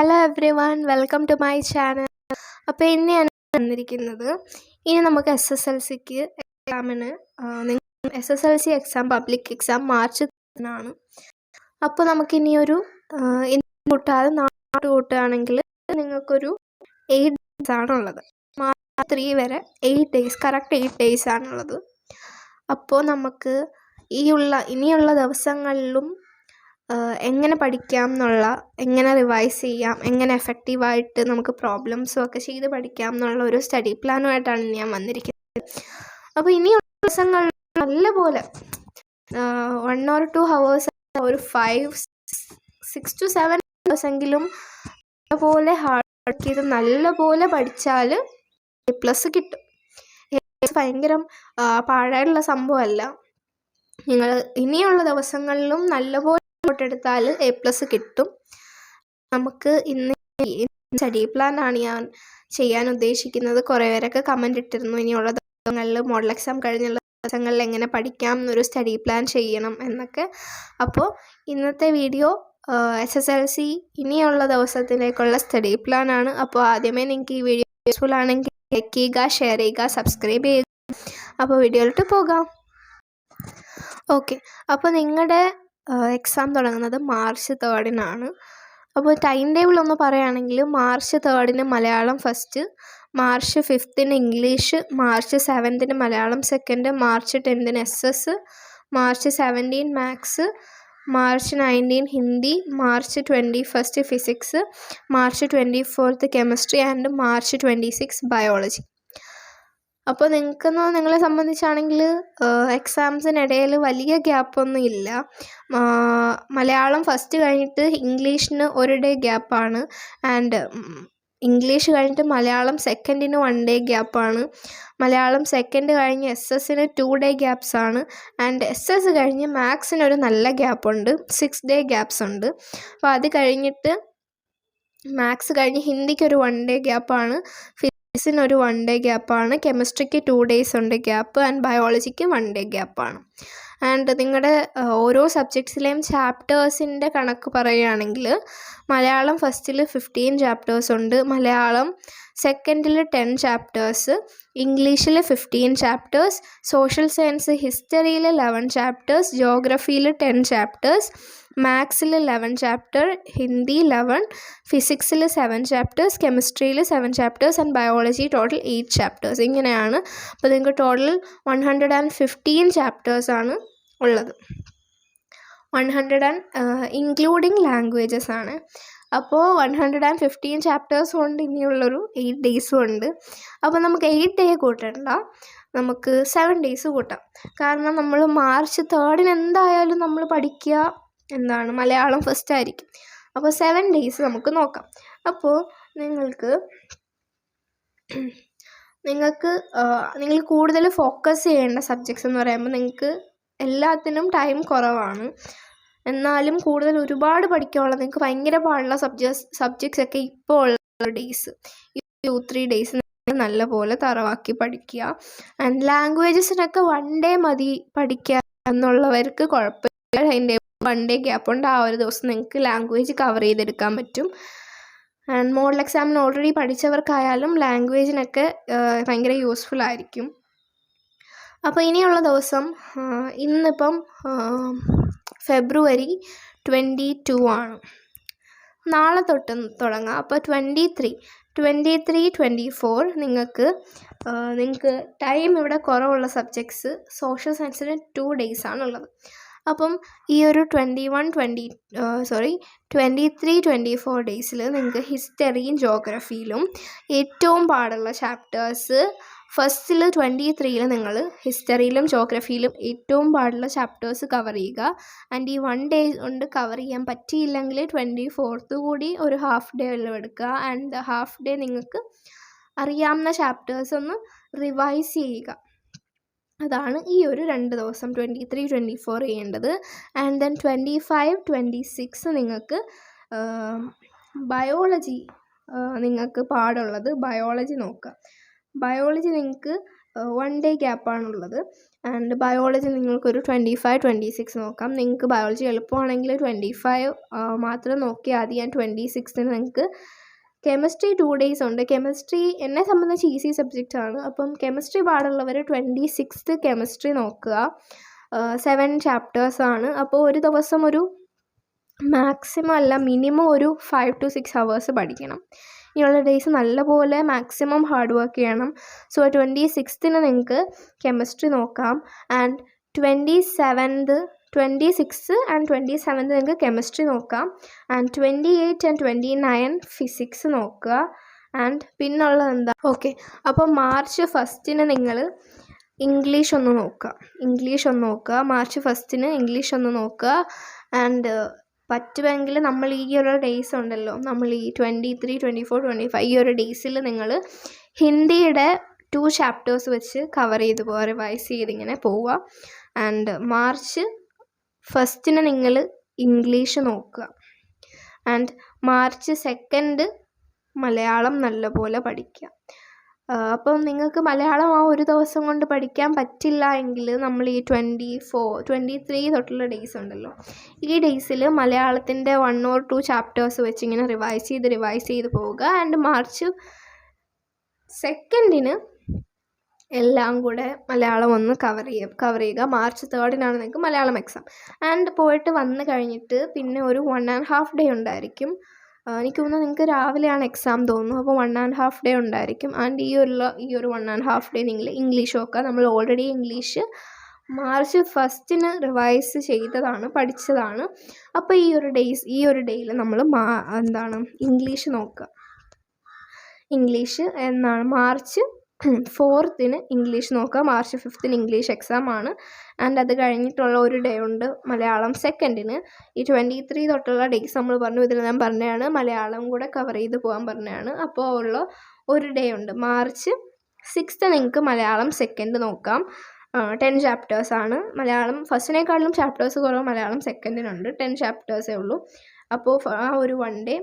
Hello everyone, welcome to my channel. അപ്പോൾ ഇന്ന് ഞാൻ വന്നിരിക്കുന്നത് ഇനി നമുക്ക് SSLCക്ക് എക്സാമിന് SSLC exam public exam March ആണ്. അപ്പോൾ നമുക്കിനി ഒരു ഇന്ന് കൂട്ടാതെ നാളെ കൂട്ടുകയാണെങ്കിൽ നിങ്ങൾക്കൊരു 8 ഡേയ്സ് ആണുള്ളത്. മാർച്ച് 3 വരെ 8 ഡേയ്സ്, കറക്റ്റ് 8 ഡേയ്സ് ആണുള്ളത്. അപ്പോൾ നമുക്ക് ഇനിയുള്ള ദിവസങ്ങളിലും എങ്ങനെ പഠിക്കാം എന്നുള്ള, എങ്ങനെ റിവൈസ് ചെയ്യാം, എങ്ങനെ എഫക്റ്റീവായിട്ട് നമുക്ക് പ്രോബ്ലംസും ഒക്കെ ചെയ്ത് പഠിക്കാം എന്നുള്ള ഒരു സ്റ്റഡി പ്ലാനുമായിട്ടാണ് ഞാൻ വന്നിരിക്കുന്നത്. അപ്പോൾ ഇനിയുള്ള ദിവസങ്ങളിൽ നല്ലപോലെ 1 or 2 hours, ഒരു 6 to 7 hours എങ്കിലും നല്ലപോലെ ഹാർഡ് വർക്ക് ചെയ്ത് നല്ലപോലെ പഠിച്ചാൽ A+ കിട്ടും. ഭയങ്കര പാടായിട്ടുള്ള സംഭവമല്ല. നിങ്ങൾ ഇനിയുള്ള ദിവസങ്ങളിലും നല്ലപോലെ എടുത്താൽ A+ കിട്ടും. നമുക്ക് ഇന്ന് സ്റ്റഡി പ്ലാനാണ് ഞാൻ ചെയ്യാൻ ഉദ്ദേശിക്കുന്നത്. കുറേ പേരൊക്കെ കമൻ്റ് ഇട്ടിരുന്നു ഇനിയുള്ള ദിവസങ്ങളിൽ, മോഡൽ എക്സാം കഴിഞ്ഞുള്ള ദിവസങ്ങളിൽ എങ്ങനെ പഠിക്കാം എന്നൊരു സ്റ്റഡി പ്ലാൻ ചെയ്യണം എന്നൊക്കെ. അപ്പോൾ ഇന്നത്തെ വീഡിയോ SSLC ഇനിയുള്ള ദിവസത്തിലേക്കുള്ള സ്റ്റഡി പ്ലാനാണ്. അപ്പോൾ ആദ്യമേ നിങ്ങൾക്ക് ഈ വീഡിയോ യൂസ്ഫുൾ ആണെങ്കിൽ ലൈക്ക് ചെയ്യുക, ഷെയർ ചെയ്യുക, സബ്സ്ക്രൈബ് ചെയ്യുക. അപ്പോൾ വീഡിയോയിലോട്ട് പോകാം. ഓക്കെ, അപ്പോൾ നിങ്ങളുടെ എക്സാം തുടങ്ങുന്നത് മാർച്ച് 3 അപ്പോൾ ടൈം ടേബിൾ ഒന്ന് പറയുകയാണെങ്കിൽ March 3 Malayalam first, March 5 English, March 7 Malayalam second, March 10 SS, March 17 maths, March 19 Hindi, March 21 physics, March 24 chemistry and March 26 biology. അപ്പോൾ നിങ്ങളെ സംബന്ധിച്ചാണെങ്കിൽ എക്സാംസിനിടയിൽ വലിയ ഗ്യാപ്പൊന്നും ഇല്ല. മലയാളം ഫസ്റ്റ് കഴിഞ്ഞിട്ട് ഇംഗ്ലീഷിന് 1 ഡേ ഗ്യാപ്പാണ്, ആൻഡ് ഇംഗ്ലീഷ് കഴിഞ്ഞിട്ട് മലയാളം സെക്കൻഡിന് 1 ഡേ ഗ്യാപ്പാണ്. മലയാളം സെക്കൻഡ് കഴിഞ്ഞ് SS-ന് 2 ഡേ ഗ്യാപ്സാണ്, ആൻഡ് SS കഴിഞ്ഞ് മാത്സിനൊരു നല്ല ഗ്യാപ്പുണ്ട്, 6 ഡേ ഗ്യാപ്സ് ഉണ്ട്. അപ്പോൾ അത് കഴിഞ്ഞിട്ട് മാത്സ് കഴിഞ്ഞ് ഹിന്ദിക്കൊരു 1 ഡേ ഗ്യാപ്പാണ്, ഫിസിക്സിനൊരു 1 ഡേ ഗ്യാപ്പാണ്, കെമിസ്ട്രിക്ക് 2 ഡേയ്സ് ഉണ്ട് ഗ്യാപ്പ്, ആൻഡ് ബയോളജിക്ക് 1 ഡേ ഗ്യാപ്പാണ്. ആൻഡ് നിങ്ങളുടെ ഓരോ സബ്ജക്ട്സിലെയും ചാപ്റ്റേഴ്സിൻ്റെ കണക്ക് പറയുകയാണെങ്കിൽ മലയാളം ഫസ്റ്റിൽ 15 ചാപ്റ്റേഴ്സ് ഉണ്ട്, മലയാളം സെക്കൻഡിൽ 10 ചാപ്റ്റേഴ്സ്, ഇംഗ്ലീഷിൽ 15 ചാപ്റ്റേഴ്സ്, സോഷ്യൽ സയൻസ് ഹിസ്റ്ററിയിൽ 11 ചാപ്റ്റേഴ്സ്, ജോഗ്രഫിയിൽ 10 ചാപ്റ്റേഴ്സ്, മാത്സിൽ 11 ചാപ്റ്റർ, ഹിന്ദി 11, ഫിസിക്സിൽ 7 ചാപ്റ്റേഴ്സ്, കെമിസ്ട്രിയിൽ 7 chapters, and biology total 8 chapters. ഇങ്ങനെയാണ്. അപ്പോൾ നിങ്ങൾക്ക് ടോട്ടൽ 115 ചാപ്റ്റേഴ്സാണ് ഉള്ളത്. 100 ഇൻക്ലൂഡിങ് ലാംഗ്വേജസ് ആണ്. അപ്പോൾ 115 ചാപ്റ്റേഴ്സും ഉണ്ട്, ഇനിയുള്ളൊരു 8 ഡേയ്സും ഉണ്ട്. അപ്പോൾ നമുക്ക് 8 ഡേ കൂട്ടണ്ട, നമുക്ക് 7 ഡേയ്സ് കൂട്ടാം. കാരണം നമ്മൾ മാർച്ച് 3 എന്തായാലും നമ്മൾ പഠിക്കുക മലയാളം ഫസ്റ്റ് ആയിരിക്കും. അപ്പോൾ 7 ഡേയ്സ് നമുക്ക് നോക്കാം. അപ്പോൾ നിങ്ങൾ കൂടുതൽ ഫോക്കസ് ചെയ്യേണ്ട സബ്ജക്ട്സ് എന്ന് പറയുമ്പോൾ നിങ്ങൾക്ക് എല്ലാത്തിനും ടൈം കുറവാണ്, എന്നാലും കൂടുതൽ ഒരുപാട് പഠിക്കാനുള്ള, നിങ്ങൾക്ക് ഭയങ്കര പാടുള്ള സബ്ജക്ട്സ് ഒക്കെ ഇപ്പോൾ ഉള്ള ഡേയ്സ്, ഈ 2-3 ഡേയ്സ് നല്ലപോലെ തറവാക്കി പഠിക്കുക. ആൻഡ് ലാംഗ്വേജസിനൊക്കെ 1 ഡേ മതി പഠിക്കുക എന്നുള്ളവർക്ക് കുഴപ്പമില്ല. അതിൻ്റെ 1 ഡേ ഗ്യാപ്പ് ഉണ്ട്, ആ ഒരു ദിവസം നിങ്ങൾക്ക് ലാംഗ്വേജ് കവർ ചെയ്തെടുക്കാൻ പറ്റും. ആൻഡ് മോഡൽ എക്സാമിന് ഓൾറെഡി പഠിച്ചവർക്കായാലും ലാംഗ്വേജിനൊക്കെ ഭയങ്കര യൂസ്ഫുൾ ആയിരിക്കും. അപ്പോൾ ഇനിയുള്ള ദിവസം ഇന്നിപ്പം ഫെബ്രുവരി 22 ആണ്, നാളെ തൊട്ട് തുടങ്ങാം. അപ്പോൾ 23, 24 നിങ്ങൾക്ക് ടൈം ഇവിടെ കുറവുള്ള സബ്ജക്ട്സ്, സോഷ്യൽ സയൻസിന് 2 ഡേയ്സ് ആണുള്ളത്. അപ്പം ഈ ഒരു 23, 24 ഡേയ്സിൽ നിങ്ങൾക്ക് ഹിസ്റ്ററിയും ജോഗ്രഫിയിലും ഏറ്റവും പാടുള്ള ചാപ്റ്റേഴ്സ്, ഫസ്റ്റിൽ 23 നിങ്ങൾ ഹിസ്റ്ററിയിലും ജോഗ്രഫിയിലും ഏറ്റവും പാടുള്ള ചാപ്റ്റേഴ്സ് കവർ ചെയ്യുക. ആൻഡ് ഈ 1 ഡേ കൊണ്ട് കവർ ചെയ്യാൻ പറ്റിയില്ലെങ്കിൽ 24th കൂടി ഒരു ഹാഫ് ഡേ വല്ലതും എടുക്കുക. ആൻഡ് ഹാഫ് ഡേ നിങ്ങൾക്ക് അറിയാവുന്ന ചാപ്റ്റേഴ്സ് ഒന്ന് റിവൈസ് ചെയ്യുക. അതാണ് ഈ ഒരു 2 ദിവസം 23, 24 ചെയ്യേണ്ടത്. ആൻഡ് ദെൻ 25, 26 നിങ്ങൾക്ക് ബയോളജി നിങ്ങൾക്ക് പാടുള്ളത് ബയോളജി നോക്കുക. ബയോളജി നിങ്ങൾക്ക് 1 ഡേ ഗ്യാപ്പാണുള്ളത്. ആൻഡ് ബയോളജി നിങ്ങൾക്കൊരു 25-26 നോക്കാം. നിങ്ങൾക്ക് ബയോളജി എളുപ്പമാണെങ്കിൽ 25 മാത്രം നോക്കിയാൽ മതി. ഞാൻ 26 നിങ്ങൾക്ക് കെമിസ്ട്രി 2 ഡേയ്സ് ഉണ്ട്. കെമിസ്ട്രി എന്നെ സംബന്ധിച്ച് ഈസി സബ്ജക്റ്റാണ്. അപ്പം കെമിസ്ട്രി പാടുള്ളവർ 26 കെമിസ്ട്രി നോക്കുക. 7 ചാപ്റ്റേഴ്സാണ്. അപ്പോൾ ഒരു ദിവസം ഒരു മാക്സിമം അല്ല മിനിമം ഒരു 5 to 6 hours പഠിക്കണം. ഇനിയുള്ള ഡേയ്സ് നല്ലപോലെ മാക്സിമം ഹാർഡ് വർക്ക് ചെയ്യണം. സോ 26 നിങ്ങൾക്ക് കെമിസ്ട്രി നോക്കാം. ആൻഡ് 26 ആൻഡ് 27 നിങ്ങൾക്ക് കെമിസ്ട്രി നോക്കാം. ആൻഡ് 28 and 29 ഫിസിക്സ് നോക്കുക. ആൻഡ് പിന്നുള്ളത് എന്താ ഓക്കെ. അപ്പോൾ മാർച്ച് 1 നിങ്ങൾ ഇംഗ്ലീഷ് ഒന്ന് നോക്കുക. മാർച്ച് 1 ഇംഗ്ലീഷ് ഒന്ന് നോക്കുക. ആൻഡ് പറ്റുമെങ്കിൽ നമ്മൾ ഈ ഒരു ഡേയ്സ് ഉണ്ടല്ലോ, നമ്മൾ ഈ 23, 24, 25 ഈ ഒരു ഡേയ്സിൽ നിങ്ങൾ ഹിന്ദിയുടെ 2 ചാപ്റ്റേഴ്സ് വെച്ച് കവർ ചെയ്ത് പോവുക, റിവൈസ് ചെയ്തിങ്ങനെ പോവുക. ആൻഡ് മാർച്ച് 1 നിങ്ങൾ ഇംഗ്ലീഷ് നോക്കുക. ആൻഡ് മാർച്ച് 2 മലയാളം നല്ലപോലെ പഠിക്കുക. അപ്പം നിങ്ങൾക്ക് മലയാളം ആ ഒരു ദിവസം കൊണ്ട് പഠിക്കാൻ പറ്റില്ല എങ്കിൽ നമ്മൾ ഈ 24, 23 തൊട്ടുള്ള ഡേയ്സ് ഉണ്ടല്ലോ, ഈ ഡേയ്സിൽ മലയാളത്തിൻ്റെ 1 or 2 ചാപ്റ്റേഴ്സ് വെച്ച് ഇങ്ങനെ റിവൈസ് ചെയ്ത് പോവുക. ആൻഡ് മാർച്ച് 2 എല്ലാം കൂടെ മലയാളം ഒന്ന് കവർ ചെയ്യുക. മാർച്ച് 3 നിങ്ങൾക്ക് മലയാളം എക്സാം. ആൻഡ് പോയിട്ട് വന്ന് കഴിഞ്ഞിട്ട് പിന്നെ ഒരു 1.5 ഡേ ഉണ്ടായിരിക്കും. എനിക്ക് തോന്നുന്നു നിങ്ങൾക്ക് രാവിലെയാണ് എക്സാം തോന്നുന്നു. അപ്പോൾ 1.5 ഡേ ഉണ്ടായിരിക്കും. ആൻഡ് ഈ ഒരു 1.5 ഡേ നിങ്ങൾ ഇംഗ്ലീഷ് നോക്കുക. നമ്മൾ ഓൾറെഡി ഇംഗ്ലീഷ് മാർച്ച് 1 റിവൈസ് ചെയ്തതാണ്, പഠിച്ചതാണ്. അപ്പോൾ ഈ ഒരു ഡേയിൽ നമ്മൾ ഇംഗ്ലീഷ് നോക്കുക. ഇംഗ്ലീഷ് എന്നാണ് മാർച്ച് 4 ഇംഗ്ലീഷ് നോക്കുക. മാർച്ച് 5 ഇംഗ്ലീഷ് എക്സാം ആണ്. ആൻഡ് അത് കഴിഞ്ഞിട്ടുള്ള ഒരു ഡേ ഉണ്ട് മലയാളം 2 ഈ 23 തൊട്ടുള്ള ഡേയ്സ് നമ്മൾ പറഞ്ഞു. ഇതിൽ ഞാൻ പറഞ്ഞതാണ് മലയാളം കൂടെ കവർ ചെയ്ത് പോകാൻ പറഞ്ഞതാണ്. അപ്പോൾ ഉള്ള ഒരു ഡേ ഉണ്ട്. മാർച്ച് 6 നിങ്ങൾക്ക് മലയാളം 2 നോക്കാം. 10 ചാപ്റ്റേഴ്സാണ്. മലയാളം ഫസ്റ്റിനേക്കാളും ചാപ്റ്റേഴ്സ് കുറവ് മലയാളം 2 10 ചാപ്റ്റേഴ്സേ ഉള്ളൂ. അപ്പോൾ ആ ഒരു 1 ഡേ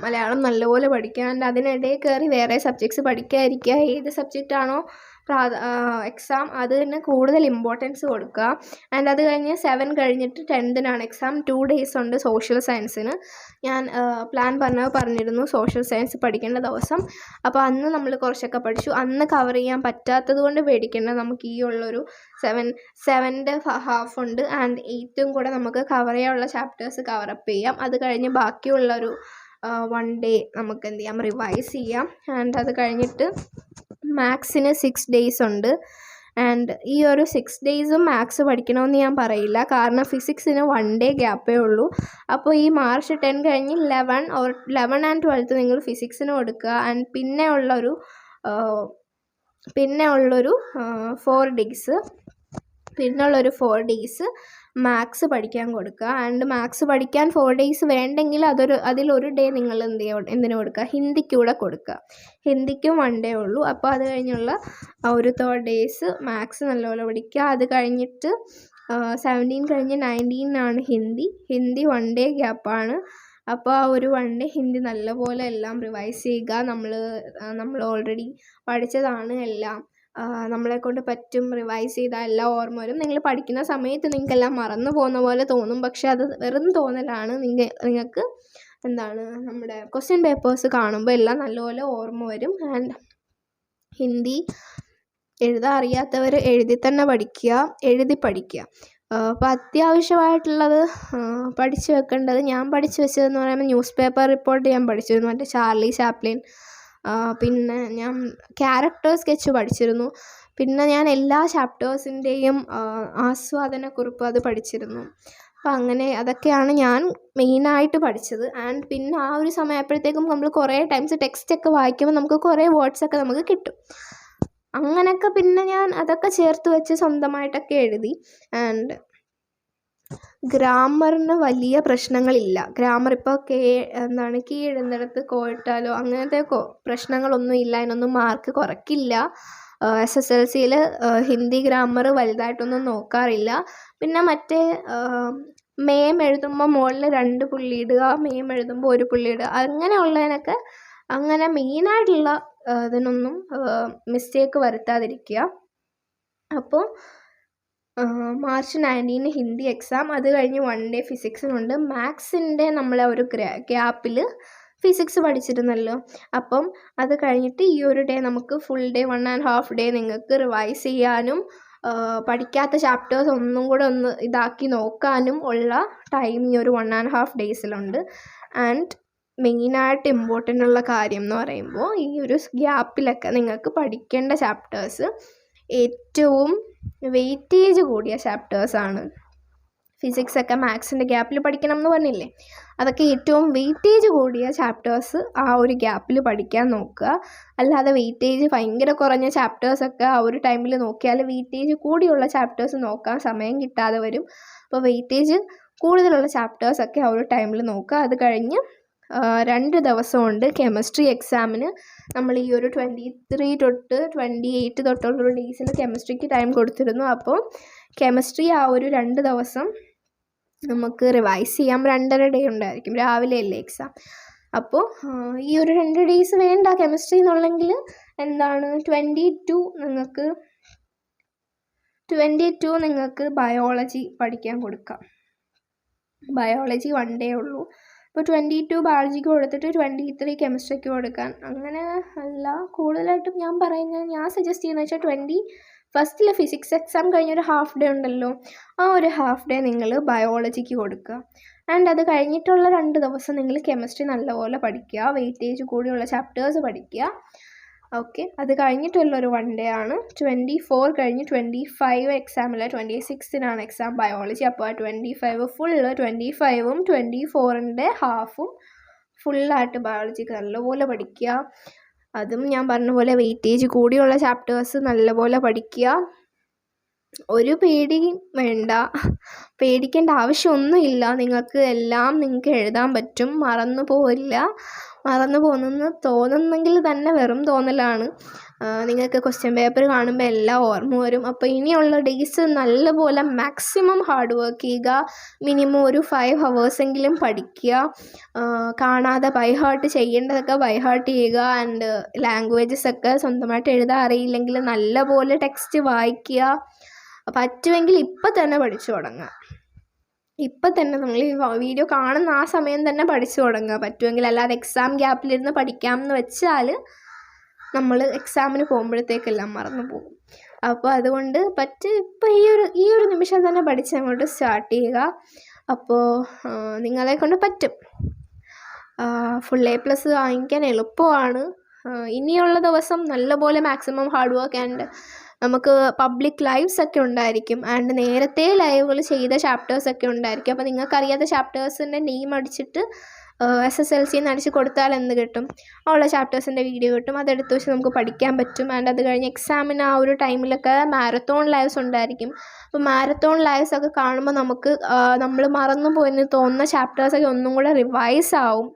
മലയാളം നല്ലപോലെ പഠിക്കുക. ആൻഡ് അതിനിടയിൽ കയറി വേറെ സബ്ജക്ട്സ് പഠിക്കാതിരിക്കുക. ഏത് സബ്ജക്റ്റാണോ എക്സാം അതിന് കൂടുതൽ ഇമ്പോർട്ടൻസ് കൊടുക്കുക. ആൻഡ് അത് കഴിഞ്ഞ് 7 കഴിഞ്ഞിട്ട് 10 എക്സാം. 2 ഡേയ്സ് ഉണ്ട് സോഷ്യൽ സയൻസിന്. ഞാൻ പ്ലാൻ പറഞ്ഞിരുന്നു സോഷ്യൽ സയൻസ് പഠിക്കേണ്ട ദിവസം. അപ്പോൾ അന്ന് നമ്മൾ കുറച്ചൊക്കെ പഠിച്ചു. അന്ന് കവർ ചെയ്യാൻ പറ്റാത്തത് കൊണ്ട് പേടിക്കേണ്ട. നമുക്ക് ഈ ഉള്ളൊരു 7ൻ്റെ ഹാഫ് ഉണ്ട്. ആൻഡ് 8 കൂടെ നമുക്ക് കവർ ചെയ്യാനുള്ള ചാപ്റ്റേഴ്സ് കവറപ്പ് ചെയ്യാം. അത് കഴിഞ്ഞ് ബാക്കിയുള്ളൊരു 1 ഡേ നമുക്ക് എന്ത് ചെയ്യാം, റിവൈസ് ചെയ്യാം. ആൻഡ് അത് കഴിഞ്ഞിട്ട് മാത്സിന് 6 ഡേയ്സ് ഉണ്ട്. ആൻഡ് ഈ ഒരു 6 ഡേയ്സും മാത്സ് പഠിക്കണമെന്ന് ഞാൻ പറയില്ല. കാരണം ഫിസിക്സിന് 1 ഡേ ഗ്യാപ്പേ ഉള്ളൂ. അപ്പോൾ ഈ മാർച്ച് 10 കഴിഞ്ഞ് 11 and 12 നിങ്ങൾ ഫിസിക്സിന് കൊടുക്കുക. ആൻഡ് പിന്നെ ഉള്ളൊരു 4 ഡേയ്സ് മാത്സ് പഠിക്കാൻ കൊടുക്കുക. ആൻഡ് മാത്സ് പഠിക്കാൻ 4 ഡേയ്സ് വേണ്ടെങ്കിൽ അതിലൊരു ഡേ നിങ്ങൾ എന്തിനു കൊടുക്കുക, ഹിന്ദിക്ക് കൂടെ കൊടുക്കുക. ഹിന്ദിക്കും 1 ഡേ ഉള്ളൂ. അപ്പോൾ അത് കഴിഞ്ഞുള്ള ഒരു 3 ഡേയ്സ് മാത്സ് നല്ലപോലെ പഠിക്കുക. അത് കഴിഞ്ഞിട്ട് 17 കഴിഞ്ഞ് 19 ഹിന്ദി 1 ഡേ ഗ്യാപ്പാണ്. അപ്പോൾ ആ ഒരു 1 ഡേ ഹിന്ദി നല്ലപോലെ എല്ലാം റിവൈസ് ചെയ്യുക. നമ്മൾ ഓൾറെഡി പഠിച്ചതാണ് എല്ലാം. നമ്മളെക്കൊണ്ട് പറ്റും. റിവൈസ് ചെയ്താൽ എല്ലാം ഓർമ്മ വരും. നിങ്ങൾ പഠിക്കുന്ന സമയത്ത് നിങ്ങൾക്കെല്ലാം മറന്നു പോകുന്ന പോലെ തോന്നും. പക്ഷെ അത് വെറും തോന്നലാണ്. നിങ്ങൾക്ക് നമ്മുടെ ക്വസ്റ്റ്യൻ പേപ്പേഴ്സ് കാണുമ്പോൾ എല്ലാം നല്ലപോലെ ഓർമ്മ വരും. ആൻഡ് ഹിന്ദി എഴുതാൻ അറിയാത്തവർ എഴുതി തന്നെ എഴുതി പഠിക്കുക. അപ്പോൾ അത്യാവശ്യമായിട്ടുള്ളത് പഠിച്ചു വെക്കേണ്ടത്, ഞാൻ പഠിച്ചു വെച്ചതെന്ന് പറയുമ്പോൾ ന്യൂസ് പേപ്പർ റിപ്പോർട്ട് ഞാൻ പഠിച്ചിരുന്നു, മറ്റേ ചാർലി ചാപ്ലിൻ. പിന്നെ ഞാൻ ക്യാരക്ടർ സ്കെച്ച് പഠിച്ചിരുന്നു. പിന്നെ ഞാൻ എല്ലാ ചാപ്റ്റേഴ്സിൻ്റെയും ആസ്വാദനക്കുറിപ്പ് അത് പഠിച്ചിരുന്നു. അപ്പോൾ അങ്ങനെ അതൊക്കെയാണ് ഞാൻ മെയിനായിട്ട് പഠിച്ചത്. ആൻഡ് പിന്നെ ആ ഒരു സമയമായപ്പോഴത്തേക്കും നമ്മൾ കുറേ ടൈംസ് ടെക്സ്റ്റൊക്കെ വായിക്കുമ്പോൾ നമുക്ക് കുറേ വേർഡ്സൊക്കെ നമുക്ക് കിട്ടും. അങ്ങനെയൊക്കെ പിന്നെ ഞാൻ അതൊക്കെ ചേർത്ത് വെച്ച് സ്വന്തമായിട്ടൊക്കെ എഴുതി. ആൻഡ് ഗ്രാമറിന് വലിയ പ്രശ്നങ്ങളില്ല. ഗ്രാമർ ഇപ്പോൾ കീഴുന്നിടത്ത് കോയിട്ടാലോ അങ്ങനത്തെ പ്രശ്നങ്ങളൊന്നും ഇല്ല. അതിനൊന്നും മാർക്ക് കുറയ്ക്കില്ല. SSLCയിൽ ഹിന്ദി ഗ്രാമർ വലുതായിട്ടൊന്നും നോക്കാറില്ല. പിന്നെ മറ്റേ മേം എഴുതുമ്പോൾ മുകളിൽ 2 പുള്ളി ഇടുക, മേം എഴുതുമ്പോൾ 1 പുള്ളി ഇടുക, അങ്ങനെയുള്ളതിനൊക്കെ അങ്ങനെ മെയിനായിട്ടുള്ള അതിനൊന്നും മിസ്റ്റേക്ക് വരുത്താതിരിക്കുക. അപ്പോൾ മാർച്ച് 19 ഹിന്ദി എക്സാം, അത് കഴിഞ്ഞ് 1 ഡേ ഫിസിക്സിനുണ്ട്. മാത്സിൻ്റെ നമ്മൾ ഒരു ഗ്യാപ്പിൽ ഫിസിക്സ് പഠിച്ചിരുന്നല്ലോ, അപ്പം അത് കഴിഞ്ഞിട്ട് ഈ ഒരു ഡേ നമുക്ക് ഫുൾ ഡേ 1.5 ഡേ നിങ്ങൾക്ക് റിവൈസ് ചെയ്യാനും പഠിക്കാത്ത ചാപ്റ്റേഴ്സ് ഒന്നും കൂടെ ഒന്ന് ഇതാക്കി നോക്കാനും ഉള്ള ടൈം ഈ ഒരു 1.5 ഡേയ്സിലുണ്ട്. ആൻഡ് മെയിനായിട്ട് ഇമ്പോർട്ടൻ്റ് ഉള്ള കാര്യം എന്ന് പറയുമ്പോൾ ഈ ഒരു ഗ്യാപ്പിലൊക്കെ നിങ്ങൾക്ക് പഠിക്കേണ്ട ചാപ്റ്റേഴ്സ് ഏറ്റവും വെയിറ്റേജ് കൂടിയ ചാപ്റ്റേഴ്സാണ്. ഫിസിക്സൊക്കെ മാത്സിൻ്റെ ഗ്യാപ്പിൽ പഠിക്കണം എന്ന് പറഞ്ഞില്ലേ, അതൊക്കെ ഏറ്റവും വെയിറ്റേജ് കൂടിയ ചാപ്റ്റേഴ്സ് ആ ഒരു ഗ്യാപ്പിൽ പഠിക്കാൻ നോക്കുക. അല്ലാതെ വെയിറ്റേജ് ഭയങ്കര കുറഞ്ഞ ചാപ്റ്റേഴ്സൊക്കെ ആ ഒരു ടൈമിൽ നോക്കിയാൽ വെയിറ്റേജ് കൂടിയുള്ള ചാപ്റ്റേഴ്സ് നോക്കാൻ സമയം കിട്ടാതെ വരും. അപ്പോൾ വെയിറ്റേജ് കൂടുതലുള്ള ചാപ്റ്റേഴ്സൊക്കെ ആ ഒരു ടൈമിൽ നോക്കുക. അത് കഴിഞ്ഞ് 2 ദിവസമുണ്ട് കെമിസ്ട്രി എക്സാമിന്. നമ്മൾ ഈ ഒരു 23 തൊട്ട് 28 തൊട്ടുള്ള ഡേയ്സിൽ കെമിസ്ട്രിക്ക് ടൈം കൊടുത്തിരുന്നു. അപ്പോൾ കെമിസ്ട്രി ആ ഒരു 2 ദിവസം നമുക്ക് റിവൈസ് ചെയ്യാം. 2.5 ഡേ ഉണ്ടായിരിക്കും, രാവിലെ അല്ലേ എക്സാം. അപ്പോൾ ഈ ഒരു 2 ഡേയ്സ് വേണ്ട കെമിസ്ട്രി എന്നുള്ളെങ്കിൽ എന്താണ് 22 നിങ്ങൾക്ക് ബയോളജി പഠിക്കാൻ കൊടുക്കാം. ബയോളജി 1 ഡേ ഉള്ളൂ. അപ്പോൾ 22 ബയോളജിക്ക് കൊടുത്തിട്ട് 23 കെമിസ്ട്രിക്ക് കൊടുക്കാൻ. അങ്ങനെ അല്ല, കൂടുതലായിട്ടും ഞാൻ സജസ്റ്റ് ചെയ്യുന്നത് വെച്ചാൽ 21 ഫിസിക്സ് എക്സാം കഴിഞ്ഞൊരു ഹാഫ് ഡേ ഉണ്ടല്ലോ, ആ ഒരു ഹാഫ് ഡേ നിങ്ങൾ ബയോളജിക്ക് കൊടുക്കുക. ആൻഡ് അത് കഴിഞ്ഞിട്ടുള്ള 2 ദിവസം നിങ്ങൾ കെമിസ്ട്രി നല്ലപോലെ പഠിക്കുക, വെയിറ്റേജ് കൂടിയുള്ള ചാപ്റ്റേഴ്സ് പഠിക്കുക. ഓക്കെ, അത് കഴിഞ്ഞിട്ടുള്ളൊരു 1 ഡേ ആണ്. 24 കഴിഞ്ഞ് 25 എക്സാമില്ല, 26-നാണ് എക്സാം ബയോളജി. അപ്പോൾ ആ 25 ഫുള്ള് 25ഉം 24ൻ്റെ ഹാഫും ഫുള്ളായിട്ട് ബയോളജിക്ക് നല്ലപോലെ പഠിക്കുക. അതും ഞാൻ പറഞ്ഞ പോലെ വെയിറ്റേജ് കൂടിയുള്ള ചാപ്റ്റേഴ്സ് നല്ലപോലെ പഠിക്കുക. ഒരു പേടിയും വേണ്ട, പേടിക്കേണ്ട ആവശ്യമൊന്നുമില്ല. നിങ്ങൾക്ക് എഴുതാൻ പറ്റും, മറന്നു പോവില്ല. മറന്നു പോകുന്നെന്ന് തോന്നുന്നെങ്കിൽ തന്നെ വെറും തോന്നലാണ്. നിങ്ങൾക്ക് ക്വസ്റ്റ്യൻ പേപ്പർ കാണുമ്പോൾ എല്ലാം ഓർമ്മ വരും. അപ്പോൾ ഇനിയുള്ള ഡേയ്സ് നല്ലപോലെ മാക്സിമം ഹാർഡ് വർക്ക് ചെയ്യുക. മിനിമം ഒരു 5 ഹവേഴ്സെങ്കിലും പഠിക്കുക. കാണാതെ ബൈഹാർട്ട് ചെയ്യേണ്ടതൊക്കെ ബൈഹാർട്ട് ചെയ്യുക. ആൻഡ് ലാംഗ്വേജസ് ഒക്കെ സ്വന്തമായിട്ട് എഴുതാൻ അറിയില്ലെങ്കിൽ നല്ലപോലെ ടെക്സ്റ്റ് വായിക്കുക. പറ്റുമെങ്കിൽ ഇപ്പം തന്നെ പഠിച്ചു തുടങ്ങുക. ഇപ്പം തന്നെ നമ്മൾ ഈ വീഡിയോ കാണുന്ന ആ സമയം തന്നെ പഠിച്ചു തുടങ്ങുക പറ്റുമെങ്കിൽ. അല്ലാതെ എക്സാം ഗ്യാപ്പിലിരുന്ന് പഠിക്കാമെന്ന് വെച്ചാൽ നമ്മൾ എക്സാമിന് പോകുമ്പോഴത്തേക്കെല്ലാം മറന്നു പോകും. അപ്പോൾ അതുകൊണ്ട് ഇപ്പം ഈ ഒരു നിമിഷം തന്നെ പഠിച്ച് അങ്ങോട്ട് സ്റ്റാർട്ട് ചെയ്യുക. അപ്പോൾ നിങ്ങളെ കൊണ്ട് പറ്റും. ഫുൾ A+ വാങ്ങിക്കാൻ എളുപ്പമാണ്. ഇനിയുള്ള ദിവസം നല്ലപോലെ മാക്സിമം ഹാർഡ് വർക്ക്. ആൻഡ് നമുക്ക് പബ്ലിക് ലൈവ്സ് ഒക്കെ ഉണ്ടായിരിക്കും. ആൻഡ് നേരത്തെ ലൈവുകൾ ചെയ്ത ചാപ്റ്റേഴ്സൊക്കെ ഉണ്ടായിരിക്കും. അപ്പോൾ നിങ്ങൾക്കറിയാത്ത ചാപ്റ്റേഴ്സിൻ്റെ നെയിം അടിച്ചിട്ട് SSLCന്ന് അടിച്ച് കൊടുത്താൽ എന്ത് കിട്ടും, ഉള്ള ചാപ്റ്റേഴ്സിൻ്റെ വീഡിയോ കിട്ടും. അതെടുത്ത് വെച്ച് നമുക്ക് പഠിക്കാൻ പറ്റും. ആൻഡ് അത് കഴിഞ്ഞ് എക്സാമിന് ആ ഒരു ടൈമിലൊക്കെ മാരത്തോൺ ലൈവ്സ് ഉണ്ടായിരിക്കും. അപ്പോൾ മാരത്തോൺ ലൈവ്സ് ഒക്കെ കാണുമ്പോൾ നമുക്ക് നമ്മൾ മറന്നു പോയെന്ന് തോന്നുന്ന ചാപ്റ്റേഴ്സൊക്കെ ഒന്നും കൂടെ റിവൈസ് ആവും.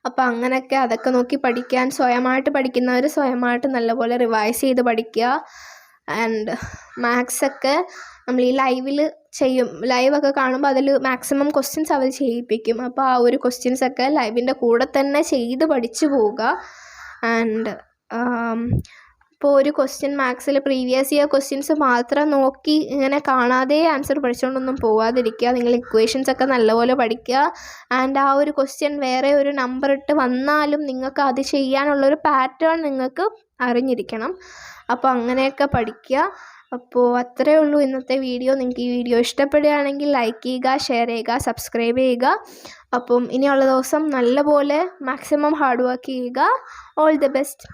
അപ്പോൾ അങ്ങനെയൊക്കെ അതൊക്കെ നോക്കി പഠിക്കാൻ, സ്വയമായിട്ട് പഠിക്കുന്നവർ സ്വയമായിട്ട് നല്ലപോലെ റിവൈസ് ചെയ്ത് പഠിക്കുക. ആൻഡ് മാത്സൊക്കെ നമ്മൾ ഈ ലൈവൊക്കെ കാണുമ്പോൾ അതിൽ മാക്സിമം ക്വസ്റ്റ്യൻസ് അവർ ചെയ്യിപ്പിക്കും. അപ്പോൾ ആ ഒരു ക്വസ്റ്റ്യൻസൊക്കെ ലൈവിൻ്റെ കൂടെ തന്നെ ചെയ്ത് പഠിച്ചു പോവുക. ആൻഡ് ഇപ്പോൾ ഒരു ക്വസ്റ്റ്യൻ മാത്സിൽ പ്രീവിയസ് ഇയർ ക്വസ്റ്റ്യൻസ് മാത്രം നോക്കി ഇങ്ങനെ കാണാതെ ആൻസർ പഠിച്ചുകൊണ്ടൊന്നും പോവാതിരിക്കുക. നിങ്ങൾ ഇക്വേഷൻസൊക്കെ നല്ലപോലെ പഠിക്കുക. ആൻഡ് ആ ഒരു ക്വസ്റ്റ്യൻ വേറെ ഒരു നമ്പർ ഇട്ട് വന്നാലും നിങ്ങൾക്ക് അത് ചെയ്യാനുള്ളൊരു പാറ്റേൺ നിങ്ങൾക്ക് അറിഞ്ഞിരിക്കണം. അപ്പോൾ അങ്ങനെയൊക്കെ പഠിക്കുക. അപ്പോൾ അത്രയേ ഉള്ളൂ ഇന്നത്തെ വീഡിയോ. നിങ്ങൾക്ക് ഈ വീഡിയോ ഇഷ്ടപ്പെടുകയാണെങ്കിൽ ലൈക്ക് ചെയ്യുക, ഷെയർ ചെയ്യുക, സബ്സ്ക്രൈബ് ചെയ്യുക. അപ്പം ഇനിയുള്ള ദിവസം നല്ലപോലെ മാക്സിമം ഹാർഡ് വർക്ക് ചെയ്യുക. All the best.